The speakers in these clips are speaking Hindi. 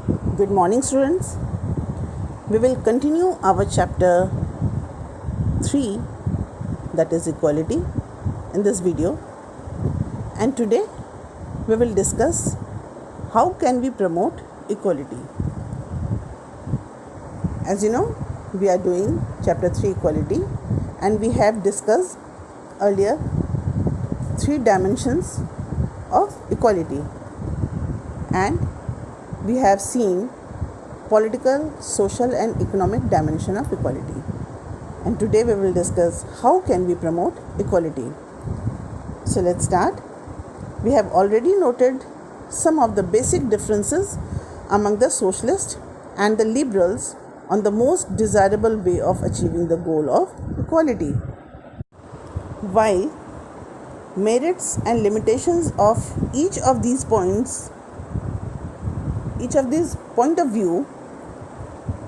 Good morning, students. We will continue our chapter 3, that is equality, in this video. And today we will discuss how can we promote equality. As you know, we are doing chapter 3 equality, and we have discussed earlier 3 dimensions of equality, and we have seen political, social and economic dimension of equality. And today we will discuss how can we promote equality. So let's start. We have already noted some of the basic differences among the socialists and the liberals on the most desirable way of achieving the goal of equality. While merits and limitations of each of these point of view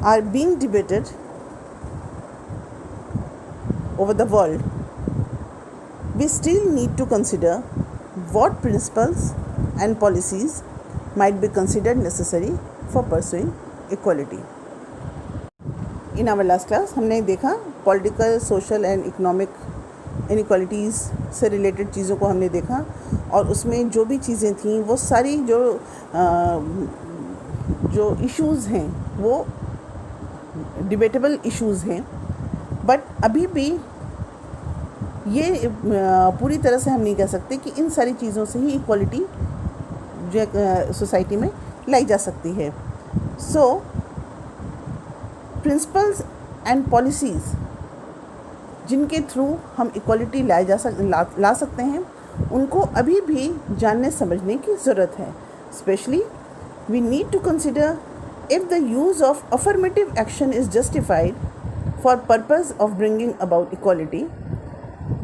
are being debated over the world, we still need to consider what principles and policies might be considered necessary for pursuing equality. In our last class हमने देखा political, social and economic inequalities से रिलेटेड चीज़ों को हमने देखा, और उसमें जो भी चीज़ें थीं वो सारी जो इश्यूज़ हैं वो डिबेटेबल इश्यूज़ हैं, बट अभी भी ये पूरी तरह से हम नहीं कह सकते कि इन सारी चीज़ों से ही इक्वालिटी जो सोसाइटी में लाई जा सकती है. सो प्रिंसिपल्स एंड पॉलिसीज़ जिनके थ्रू हम इक्वालिटी ला सकते हैं, उनको अभी भी जानने समझने की ज़रूरत है. Specially we need to consider if the use of affirmative action is justified for purpose of bringing about equality.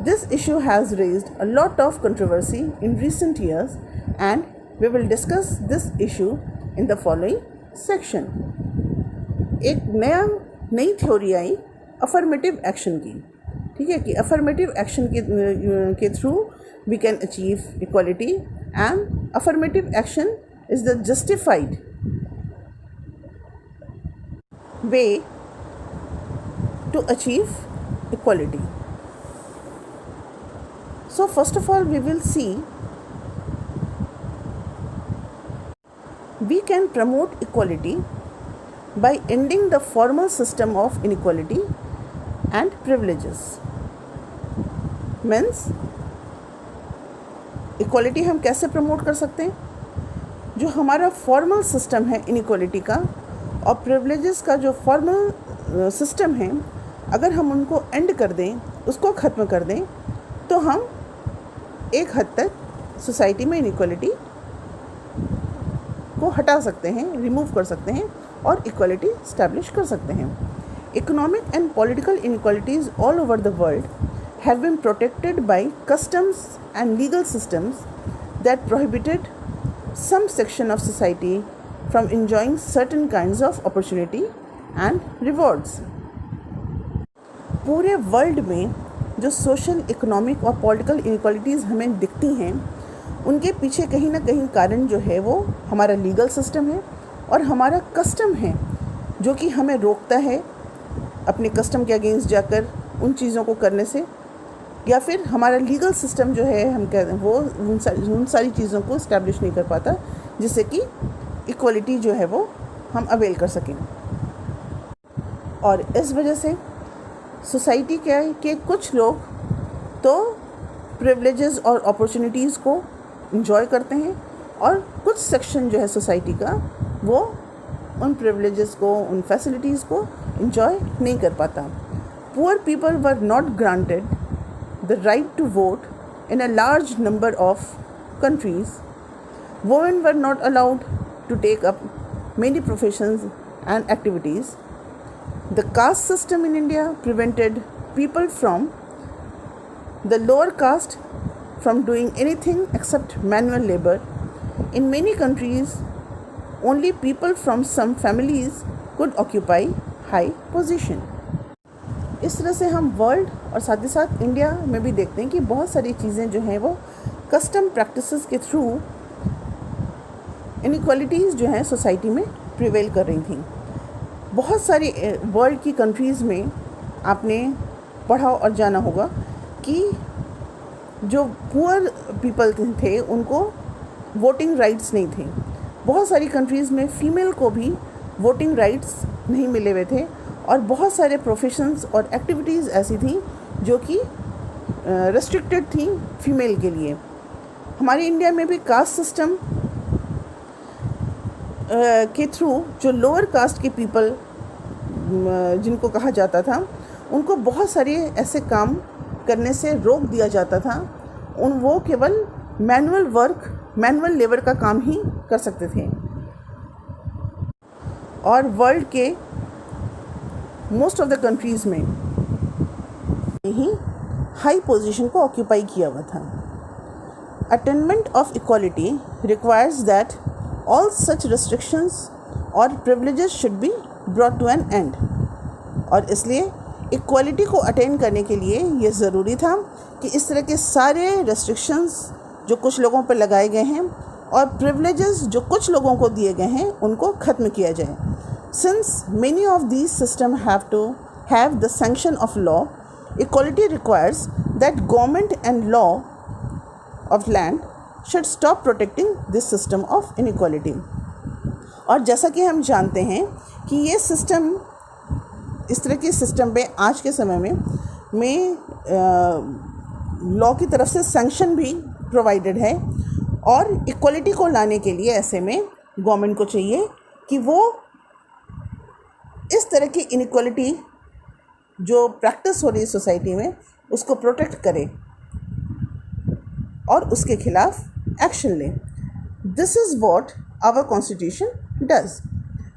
This issue has raised a lot of controversy in recent years, and we will discuss this issue in the following section. एक नई थ्योरी आई अफर्मेटिव एक्शन की, ठीक है, कि अफर्मेटिव एक्शन के through we can achieve equality, and affirmative action is the justified way to achieve equality. So first of all, we will see we can promote equality by ending the formal system of inequality and privileges. Means equality हम कैसे promote कर सकते हैं? जो हमारा फॉर्मल सिस्टम है इनइक्वालिटी का और प्रिविलेजेस का जो फॉर्मल सिस्टम है, अगर हम उनको एंड कर दें, उसको ख़त्म कर दें, तो हम एक हद तक सोसाइटी में इनइक्वालिटी को हटा सकते हैं, रिमूव कर सकते हैं और इक्वालिटी इस्टेब्लिश कर सकते हैं. Economic and political inequalities all over the world have been protected by customs and legal systems that prohibited some section of society from enjoying certain kinds of opportunity and rewards. पूरे वर्ल्ड में जो सोशल, इकोनॉमिक और पॉलिटिकल इनइक्वालिटीज़ हमें दिखती हैं, उनके पीछे कहीं ना कहीं कारण जो है वो हमारा लीगल सिस्टम है और हमारा कस्टम है, जो कि हमें रोकता है अपने कस्टम के अगेंस्ट जाकर उन चीज़ों को करने से, या फिर हमारा लीगल सिस्टम जो है हम कहते हैं वो उन सारी चीज़ों को इस्टेब्लिश नहीं कर पाता जिससे कि इक्वालिटी जो है वो हम अवेल कर सकें. और इस वजह से सोसाइटी के कुछ लोग तो प्रिविलेजेस और अपॉर्चुनिटीज़ को एंजॉय करते हैं, और कुछ सेक्शन जो है सोसाइटी का वो उन प्रिविलेजेस को, उन फैसिलिटीज़ को एंजॉय नहीं कर पाता. Poor people were not granted the right to vote in a large number of countries. Women were not allowed to take up many professions and activities. The caste system in India prevented people from the lower caste from doing anything except manual labor. In many countries, only people from some families could occupy high position. इस तरह से हम वर्ल्ड और साथ ही साथ इंडिया में भी देखते हैं कि बहुत सारी चीज़ें जो हैं वो कस्टम प्रैक्टिसेस के थ्रू इनइक्वालिटीज़ जो हैं सोसाइटी में प्रिवेल कर रही थी। बहुत सारी वर्ल्ड की कंट्रीज़ में आपने पढ़ा और जाना होगा कि जो पुअर पीपल थे उनको वोटिंग राइट्स नहीं थे। बहुत सारी कंट्रीज़ में फ़ीमेल को भी वोटिंग राइट्स नहीं मिले हुए थे और बहुत सारे प्रोफेशंस और एक्टिविटीज़ ऐसी थी जो कि रेस्ट्रिक्टेड थी फीमेल के लिए। हमारे इंडिया में भी कास्ट सिस्टम के थ्रू जो लोअर कास्ट के पीपल जिनको कहा जाता था उनको बहुत सारे ऐसे काम करने से रोक दिया जाता था। वो केवल मैनुअल लेबर का काम ही कर सकते थे और वर्ल्ड के मोस्ट ऑफ द कंट्रीज़ में ही हाई पोजीशन को ऑक्यूपाई किया हुआ था। Attainment of equality requires that all such restrictions और privileges should be brought to an end. और इसलिए इक्वालिटी को अटेन करने के लिए ये ज़रूरी था कि इस तरह के सारे रेस्ट्रिक्शंस जो कुछ लोगों पर लगाए गए हैं और प्रिविलेजेस जो कुछ लोगों को दिए गए हैं उनको ख़त्म किया जाए। Since many of these system have to have the sanction of law, equality requires that government and law of land should stop protecting this system of inequality. और जैसा कि हम जानते हैं कि ये सिस्टम, इस तरह के सिस्टम पे आज के समय में लॉ की तरफ से सैंक्शन भी प्रोवाइडेड है और इक्वलिटी को लाने के लिए ऐसे में गवर्नमेंट को चाहिए कि वो इस तरह की इनइक्वालिटी जो प्रैक्टिस हो रही है सोसाइटी में उसको प्रोटेक्ट करे और उसके खिलाफ एक्शन ले। This is what our constitution does.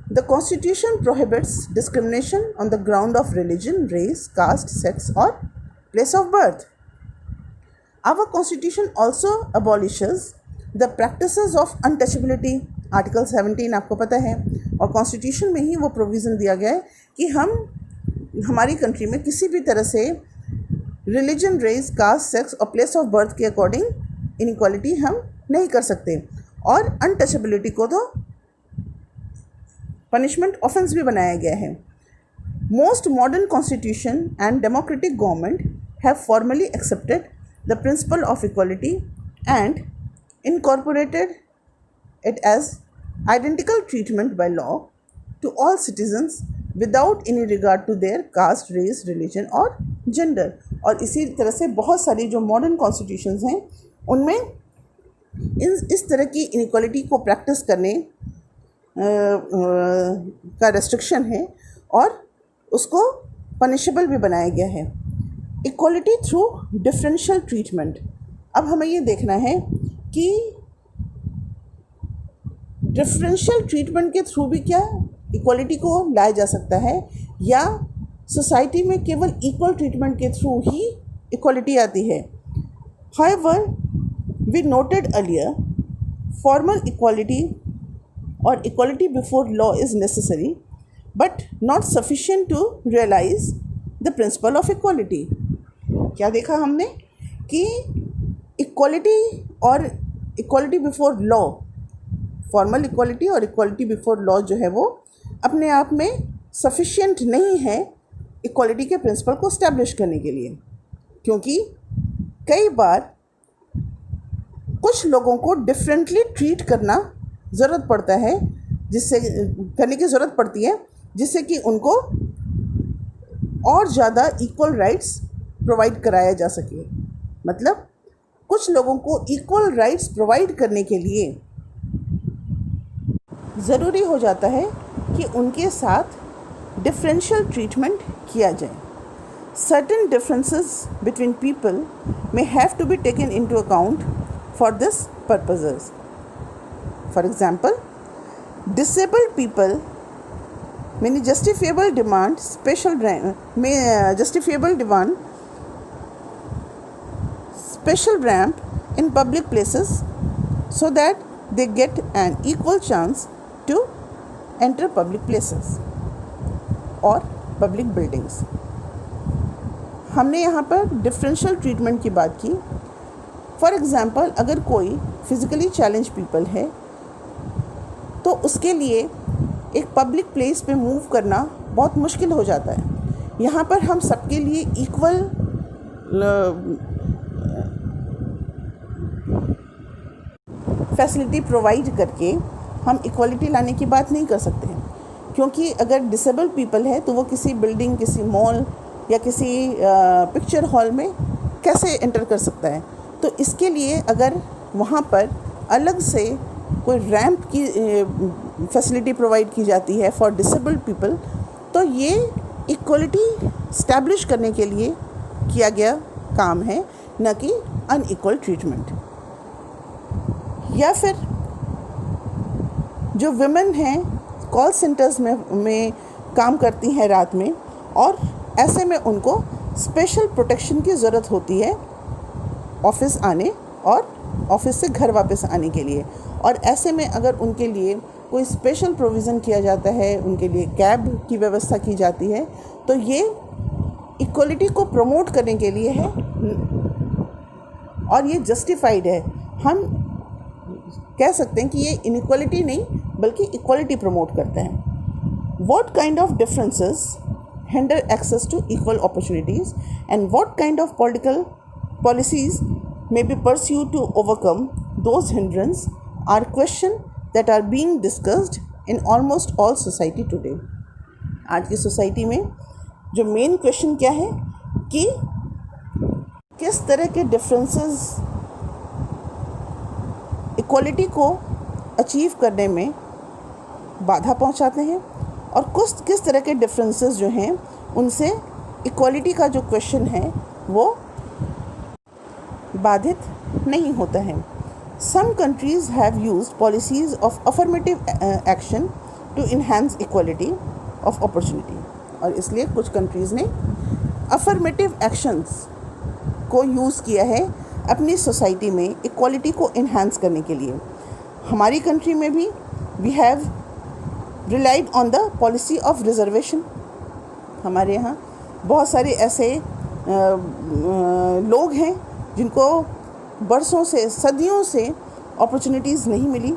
The Constitution prohibits discrimination on the ground of religion, race, caste, sex or place of birth. Our Constitution also abolishes the practices of untouchability. Article 17 आपको पता है और Constitution में ही वो प्रोविज़न दिया गया है कि हमारी कंट्री में किसी भी तरह से रिलीजन, रेस, कास्ट, सेक्स और प्लेस ऑफ बर्थ के अकॉर्डिंग इनइक्वालिटी हम नहीं कर सकते और अनटचेबिलिटी को तो पनिशमेंट ऑफेंस भी बनाया गया है। Most modern constitution and democratic government have formally accepted the principle of equality and incorporated it as identical treatment by law to all citizens without any regard to their caste, race, religion और जेंडर। और इसी तरह से बहुत सारी जो मॉडर्न कॉन्स्टिट्यूशंस हैं उनमें इस तरह की इनइक्वालिटी को प्रैक्टिस करने का रेस्ट्रिक्शन है और उसको पनिशेबल भी बनाया गया है। Equality through differential treatment. अब हमें ये देखना है कि डिफरेंशियल ट्रीटमेंट के थ्रू भी क्या इक्वालिटी को लाया जा सकता है या सोसाइटी में केवल इक्वल ट्रीटमेंट के थ्रू ही इक्वालिटी आती है। However, we noted earlier, formal equality or equality before law is necessary but not sufficient to realize the principle of equality. क्या देखा हमने कि इक्वालिटी और equality before law, formal equality और इक्वालिटी बिफोर लॉ जो है वो अपने आप में सफिशिएंट नहीं है इक्वालिटी के प्रिंसिपल को इस्टेब्लिश करने के लिए, क्योंकि कई बार कुछ लोगों को डिफरेंटली ट्रीट करना ज़रूरत पड़ता है, जिससे करने की ज़रूरत पड़ती है जिससे कि उनको और ज़्यादा इक्वल राइट्स प्रोवाइड कराया जा सके। मतलब कुछ लोगों को इक्वल राइट्स प्रोवाइड करने के लिए ज़रूरी हो जाता है कि उनके साथ डिफरेंशियल ट्रीटमेंट किया जाए। Certain differences between people may have to be taken into account for this purposes. For example, disabled people may justifiable demand special ramp in public places so that they get an equal chance to enter public places or public buildings. हमने यहाँ पर डिफरेंशियल ट्रीटमेंट की बात की। फॉर एग्ज़ाम्पल, अगर कोई फिज़िकली चैलेंज पीपल है तो उसके लिए एक पब्लिक प्लेस पे मूव करना बहुत मुश्किल हो जाता है। यहाँ पर हम सबके लिए इक्वल फैसिलिटी प्रोवाइड करके हम इक्वलिटी लाने की बात नहीं कर सकते हैं, क्योंकि अगर डिसेबल पीपल है तो वो किसी बिल्डिंग, किसी मॉल या किसी पिक्चर हॉल में कैसे एंटर कर सकता है। तो इसके लिए अगर वहाँ पर अलग से कोई रैंप की फैसिलिटी प्रोवाइड की जाती है फॉर डिसेबल्ड पीपल, तो ये इक्वलिटी इस्टेब्लिश करने के लिए किया गया काम है, न कि अनइक्वल ट्रीटमेंट। या फिर जो विमेन हैं कॉल सेंटर्स में काम करती हैं रात में, और ऐसे में उनको स्पेशल प्रोटेक्शन की ज़रूरत होती है ऑफिस आने और ऑफिस से घर वापस आने के लिए। और ऐसे में अगर उनके लिए कोई स्पेशल प्रोविज़न किया जाता है, उनके लिए कैब की व्यवस्था की जाती है, तो ये इक्वलिटी को प्रमोट करने के लिए है और ये जस्टिफाइड है। हम कह सकते हैं कि ये इनइक्वलिटी नहीं बल्कि इक्वलिटी प्रमोट करते हैं। What kind of differences hinder access to equal opportunities, and what kind of political policies may be pursued to overcome those hindrances are questions that are being discussed in almost all society today. आज की सोसाइटी में जो मेन क्वेश्चन क्या है कि किस तरह के डिफरेंसेस इक्वलिटी को अचीव करने में बाधा पहुंचाते हैं, और किस तरह के डिफरेंसेस जो हैं उनसे इक्वलिटी का जो क्वेश्चन है वो बाधित नहीं होता है। Some countries have used policies of affirmative action to enhance equality of opportunity, और इसलिए कुछ कंट्रीज़ ने अफर्मेटिव एक्शंस को यूज़ किया है अपनी सोसाइटी में इक्वलिटी को इन्हांस करने के लिए। हमारी कंट्री में भी we have relied on the policy of reservation. हमारे यहाँ बहुत सारे ऐसे लोग हैं जिनको बरसों से, सदियों से अपॉर्चुनिटीज़ नहीं मिली,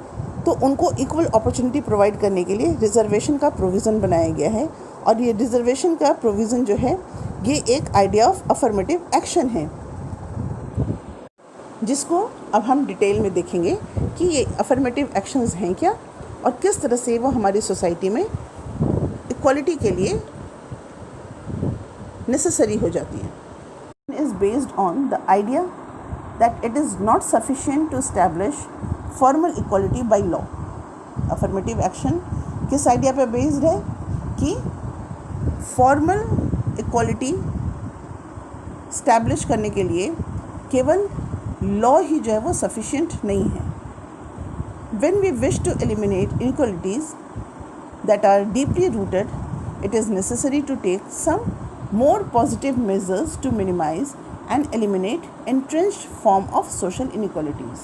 तो उनको इक्वल अपॉर्चुनिटी प्रोवाइड करने के लिए रिजर्वेशन का प्रोविज़न बनाया गया है। और ये रिजर्वेशन का प्रोविज़न जो है ये एक आइडिया ऑफ अफर्मेटिव एक्शन है, जिसको अब हम डिटेल में देखेंगे कि ये अफर्मेटिव एक्शंस हैं क्या और किस तरह से वो हमारी सोसाइटी में इक्वलिटी के लिए नेसेसरी हो जाती है। Is based on the idea that it is not sufficient to establish formal equality by law. Affirmative action किस आइडिया पे बेस्ड है कि फॉर्मल इक्वलिटी इस्टेब्लिश करने के लिए केवल लॉ ही जो है वो सफिशिएंट नहीं है। When we wish to eliminate inequalities that are deeply rooted, it is necessary to take some more positive measures to minimize and eliminate entrenched form of social inequalities.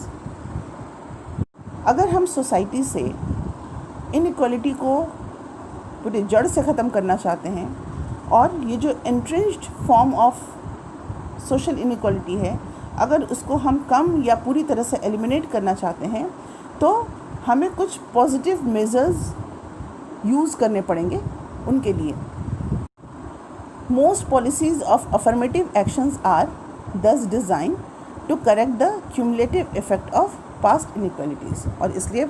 अगर हम सोसाइटी से इनइक्वालिटी को पूरे जड़ से ख़त्म करना चाहते हैं, और ये जो entrenched form of social inequality है अगर उसको हम कम या पूरी तरह से एलिमिनेट करना चाहते हैं, तो हमें कुछ पॉजिटिव मेजर्स यूज़ करने पड़ेंगे उनके लिए। Most policies of affirmative actions are thus designed to correct the cumulative effect of past inequalities. और इसलिए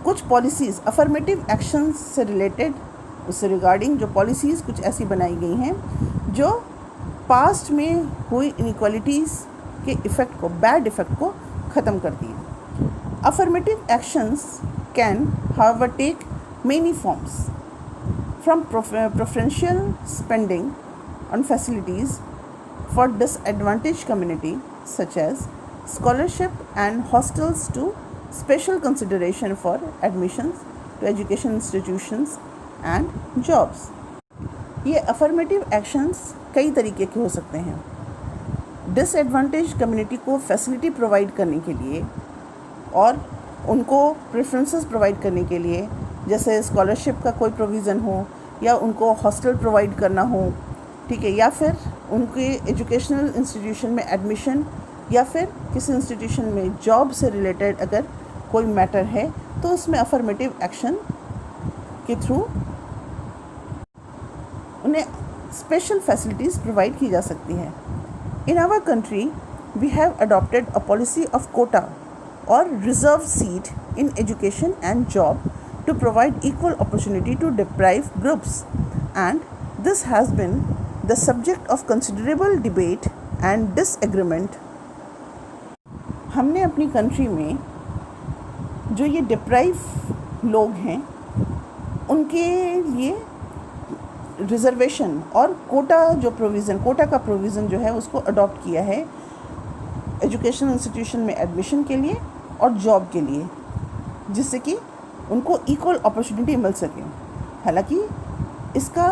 कुछ पॉलिसीज़ अफर्मेटिव एक्शंस से रिलेटेड, उससे रिगार्डिंग जो पॉलिसीज़ कुछ ऐसी बनाई गई हैं जो पास्ट में हुई इनइक्वालिटीज़ के इफ़ेक्ट को, बैड इफ़ेक्ट को ख़त्म करती है। Affirmative actions can, however, take many forms, from preferential spending on facilities for disadvantaged community such as scholarship and hostels to special consideration for admissions to education institutions and jobs. ये affirmative actions कई तरीके के हो सकते हैं। डिसएडवांटेज कम्युनिटी को फैसिलिटी प्रोवाइड करने के लिए और उनको प्रेफरेंसेस प्रोवाइड करने के लिए, जैसे स्कॉलरशिप का कोई प्रोविज़न हो या उनको हॉस्टल प्रोवाइड करना हो, ठीक है, या फिर उनके एजुकेशनल इंस्टीट्यूशन में एडमिशन या फिर किसी इंस्टीट्यूशन में जॉब से रिलेटेड अगर कोई मैटर है तो उसमें अफर्मेटिव एक्शन के थ्रू उन्हें स्पेशल फैसिलिटीज़ प्रोवाइड की जा सकती हैं। In our country we have adopted a policy of quota और reserve seat in education and job to provide equal opportunity to deprived groups, and this has been the subject of considerable debate and disagreement. हमने अपनी कंट्री में जो ये डिप्राइव लोग हैं उनके लिए रिजर्वेशन और कोटा का प्रोविज़न जो है उसको अडॉप्ट किया है एजुकेशन इंस्टीट्यूशन में एडमिशन के लिए और जॉब के लिए, जिससे कि उनको इक्वल अपॉर्चुनिटी मिल सके। हालांकि इसका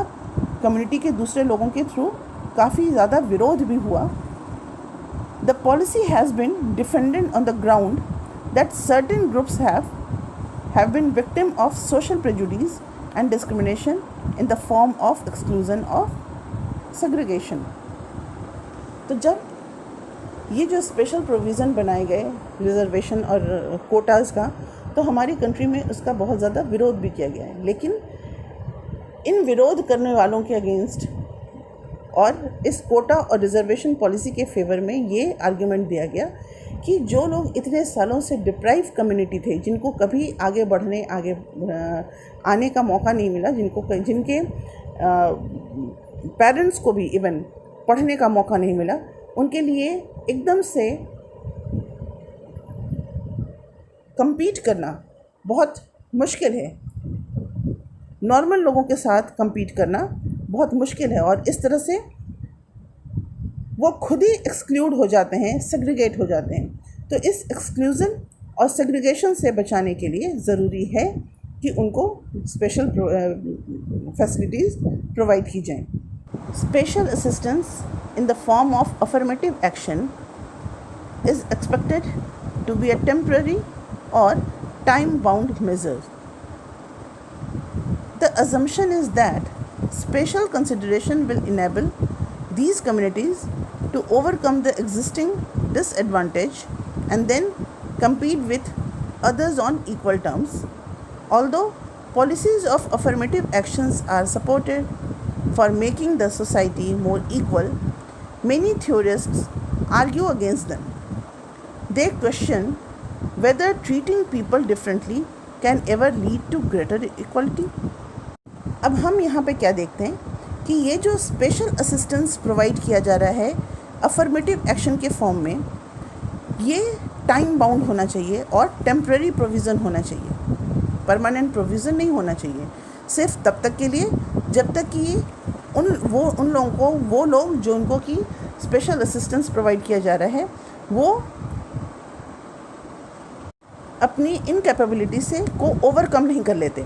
कम्युनिटी के दूसरे लोगों के थ्रू काफ़ी ज़्यादा विरोध भी हुआ। The policy has been defended on the ground that certain groups have been victim of social prejudice and discrimination in the form of exclusion of segregation. तो जब ये जो स्पेशल प्रोविज़न बनाए गए रिजर्वेशन और कोटाज़ का, तो हमारी कंट्री में उसका बहुत ज़्यादा विरोध भी किया गया है। लेकिन इन विरोध करने वालों के अगेंस्ट और इस कोटा और रिजर्वेशन पॉलिसी के फेवर में ये आर्ग्यूमेंट दिया गया कि जो लोग इतने सालों से डिप्राइव कम्युनिटी थे, जिनको कभी आगे आने का मौका नहीं मिला, जिनके पेरेंट्स को भी इवन पढ़ने का मौका नहीं मिला, उनके लिए एकदम से compete करना बहुत मुश्किल है। नॉर्मल लोगों के साथ compete करना बहुत मुश्किल है और इस तरह से वो खुद ही एक्सक्लूड हो जाते हैं, सेग्रीगेट हो जाते हैं। तो इस एक्सक्लूजन और सेग्रीगेशन से बचाने के लिए ज़रूरी है कि उनको स्पेशल फैसिलिटीज़ प्रोवाइड की जाएं। Special assistance in the form of affirmative action is expected to be a temporary or time-bound measure. The assumption is that special consideration will enable these communities to overcome the existing disadvantage and then compete with others on equal terms. Although policies of affirmative actions are supported for making the society more equal, many theorists argue against them. They question whether treating people differently can ever lead to greater equality. अब हम यहाँ पे क्या देखते हैं कि ये जो स्पेशल असिस्टेंस प्रोवाइड किया जा रहा है अफर्मेटिव एक्शन के फॉर्म में, ये टाइम बाउंड होना चाहिए और टेम्पररी प्रोविज़न होना चाहिए, परमानेंट प्रोविज़न नहीं होना चाहिए। सिर्फ तब तक के लिए जब तक कि उन लोगों को वो लोग जो उनको की स्पेशल असिस्टेंस प्रोवाइड किया जा रहा है वो अपनी इनकैपेबिलिटी से को ओवरकम नहीं कर लेते।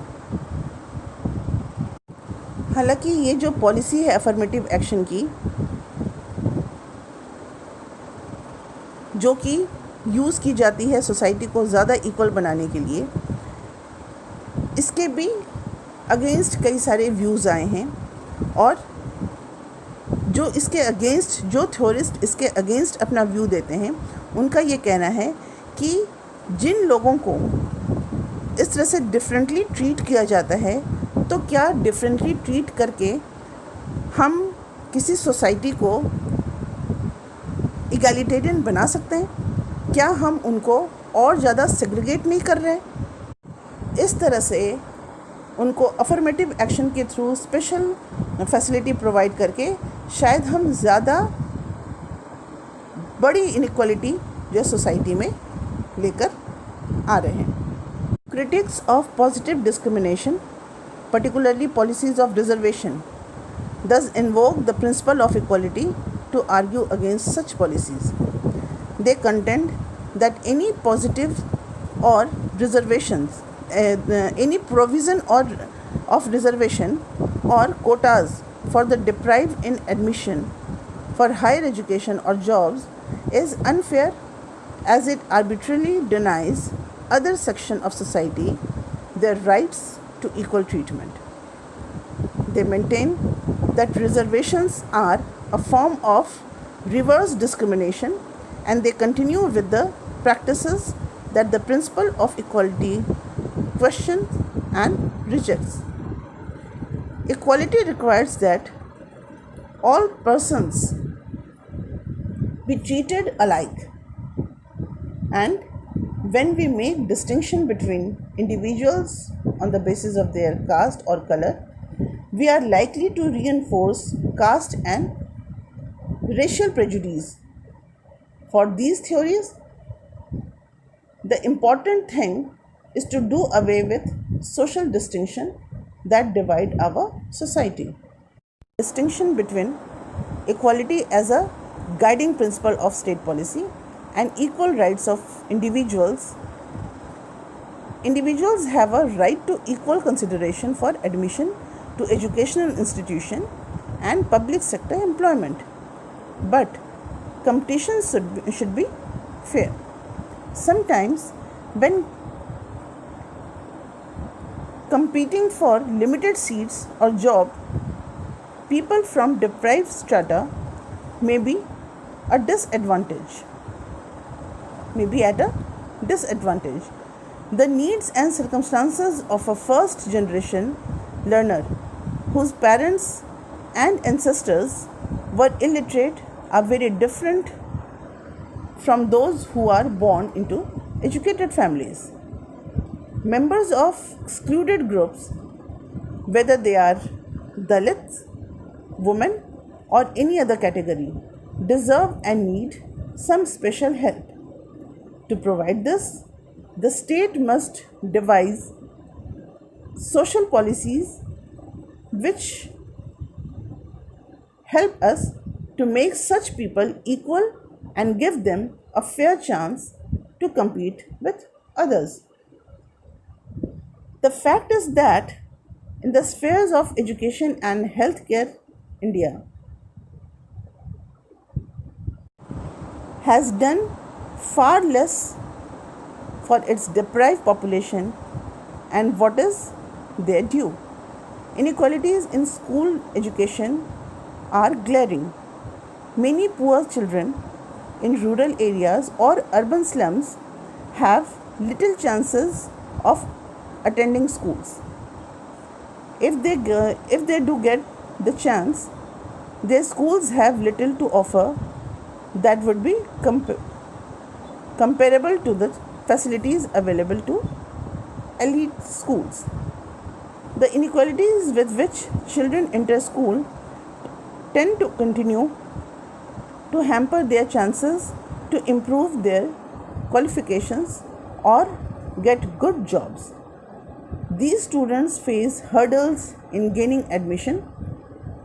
हालांकि ये जो पॉलिसी है अफर्मेटिव एक्शन की, जो कि यूज़ की जाती है सोसाइटी को ज़्यादा इक्वल बनाने के लिए, इसके भी अगेंस्ट कई सारे व्यूज़ आए हैं और जो इसके अगेंस्ट जो थ्योरिस्ट इसके अगेंस्ट अपना व्यू देते हैं, उनका ये कहना है कि जिन लोगों को इस तरह से डिफरेंटली ट्रीट किया जाता है, तो क्या डिफरेंटली ट्रीट करके हम किसी सोसाइटी को इगैलिटेरियन बना सकते हैं? क्या हम उनको और ज़्यादा सेग्रीगेट नहीं कर रहे? इस तरह से उनको अफर्मेटिव एक्शन के थ्रू स्पेशल फैसिलिटी प्रोवाइड करके शायद हम ज़्यादा बड़ी इनइक्वालिटी जो सोसाइटी में लेकर आ रहे हैं। Critics of positive discrimination, particularly policies of reservation, thus invoke the principle of equality to argue against such policies. They contend that any positive or reservations, any provision of reservation or quotas for the deprived in admission for higher education or jobs is unfair, as it arbitrarily denies other section of society their rights to equal treatment. They maintain that reservations are a form of reverse discrimination, and they continue with the practices that the principle of equality questions and rejects. Equality requires that all persons be treated alike, and when we make distinction between individuals on the basis of their caste or color, we are likely to reinforce caste and racial prejudice. For these theories, the important thing is to do away with social distinction that divide our society. Distinction between equality as a guiding principle of state policy and equal rights of individuals. Individuals have a right to equal consideration for admission to educational institution and public sector employment, but competition should be fair. Sometimes when competing for limited seats or job, people from deprived strata may be at a disadvantage. The needs and circumstances of a first generation learner whose parents and ancestors were illiterate are very different from those who are born into educated families. Members of excluded groups, whether they are Dalits, women, or any other category, deserve and need some special help. To provide this, the state must devise social policies which help us to make such people equal and give them a fair chance to compete with others. The fact is that in the spheres of education and healthcare, India has done far less for its deprived population and what is their due. Inequalities in school education are glaring. Many poor children in rural areas or urban slums have little chances of attending schools. If they do get the chance, their schools have little to offer that would be comparable to the facilities available to elite schools. The inequalities with which children enter school tend to continue to hamper their chances to improve their qualifications or get good jobs. These students face hurdles in gaining admission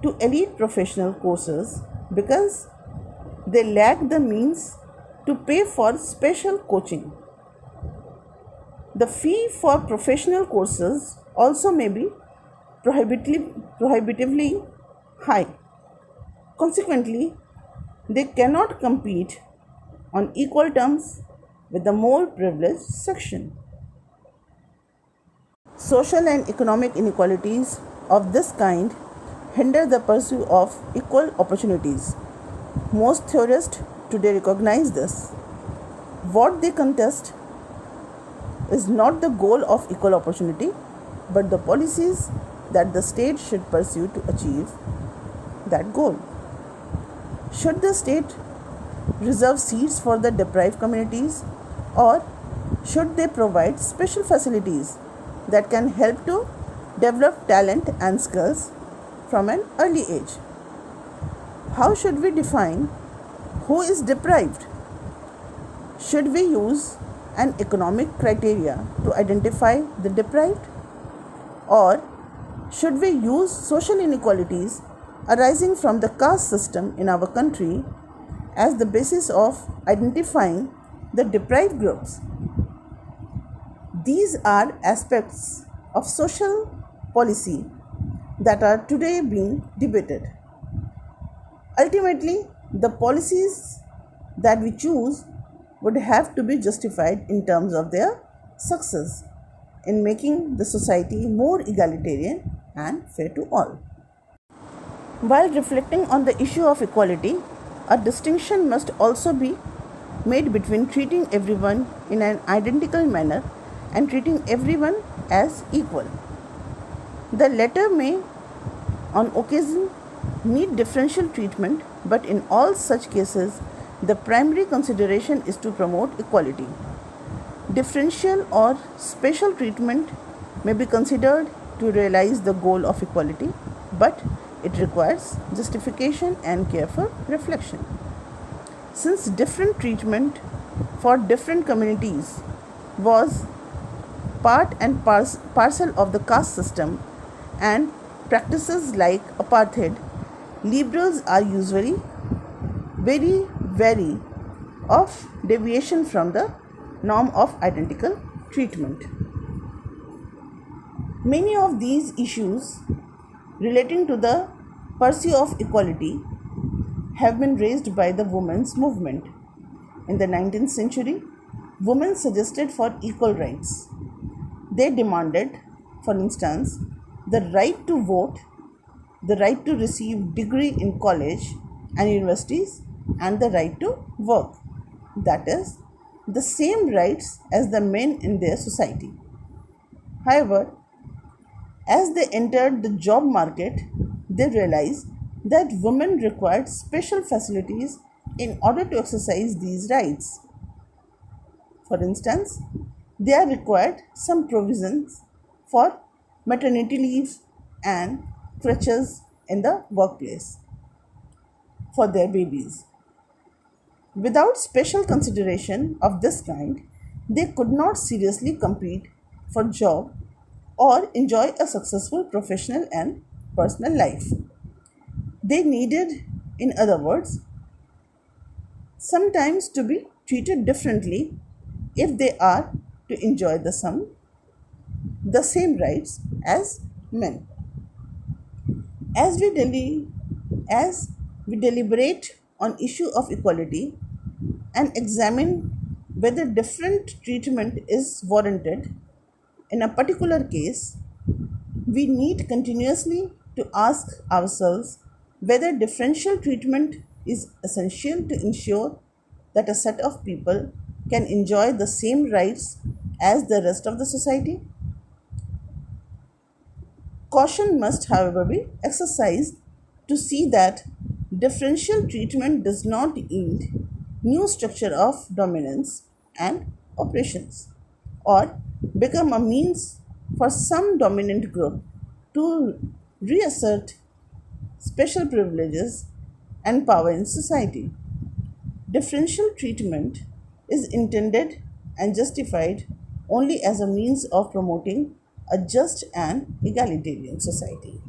to elite professional courses because they lack the means to pay for special coaching. The fee for professional courses also may be prohibitively high. Consequently, they cannot compete on equal terms with the more privileged section. Social and economic inequalities of this kind hinder the pursuit of equal opportunities. Most theorists today recognize this. What they contest is not the goal of equal opportunity, but the policies that the state should pursue to achieve that goal. Should the state reserve seats for the deprived communities, or should they provide special facilities that can help to develop talent and skills from an early age? How should we define who is deprived? Should we use an economic criteria to identify the deprived, or should we use social inequalities arising from the caste system in our country as the basis of identifying the deprived groups? These are aspects of social policy that are today being debated. Ultimately, the policies that we choose would have to be justified in terms of their success in making the society more egalitarian and fair to all. While reflecting on the issue of equality, a distinction must also be made between treating everyone in an identical manner and treating everyone as equal. The latter may on occasion need differential treatment, but in all such cases, the primary consideration is to promote equality. Differential or special treatment may be considered to realize the goal of equality, but it requires justification and careful reflection. Since different treatment for different communities was part and parcel of the caste system and practices like apartheid, liberals are usually very wary of deviation from the norm of identical treatment. Many of these issues relating to the pursuit of equality have been raised by the women's movement. In the 19th century, women suggested for equal rights. They demanded, for instance, the right to vote, the right to receive degree in college and universities, and the right to work. That is, the same rights as the men in their society. However, as they entered the job market, they realized that women required special facilities in order to exercise these rights. For instance, they are required some provisions for maternity leave and crutches in the workplace for their babies. Without special consideration of this kind, they could not seriously compete for job or enjoy a successful professional and personal life. They needed, in other words, sometimes to be treated differently if they are to enjoy the same rights as men. As as we deliberate on issue of equality and examine whether different treatment is warranted in a particular case, we need continuously to ask ourselves whether differential treatment is essential to ensure that a set of people can enjoy the same rights as the rest of the society. Caution must, however, be exercised to see that differential treatment does not yield new structure of dominance and oppressions or become a means for some dominant group to reassert special privileges and power in society. Differential treatment is intended and justified only as a means of promoting a just and egalitarian society.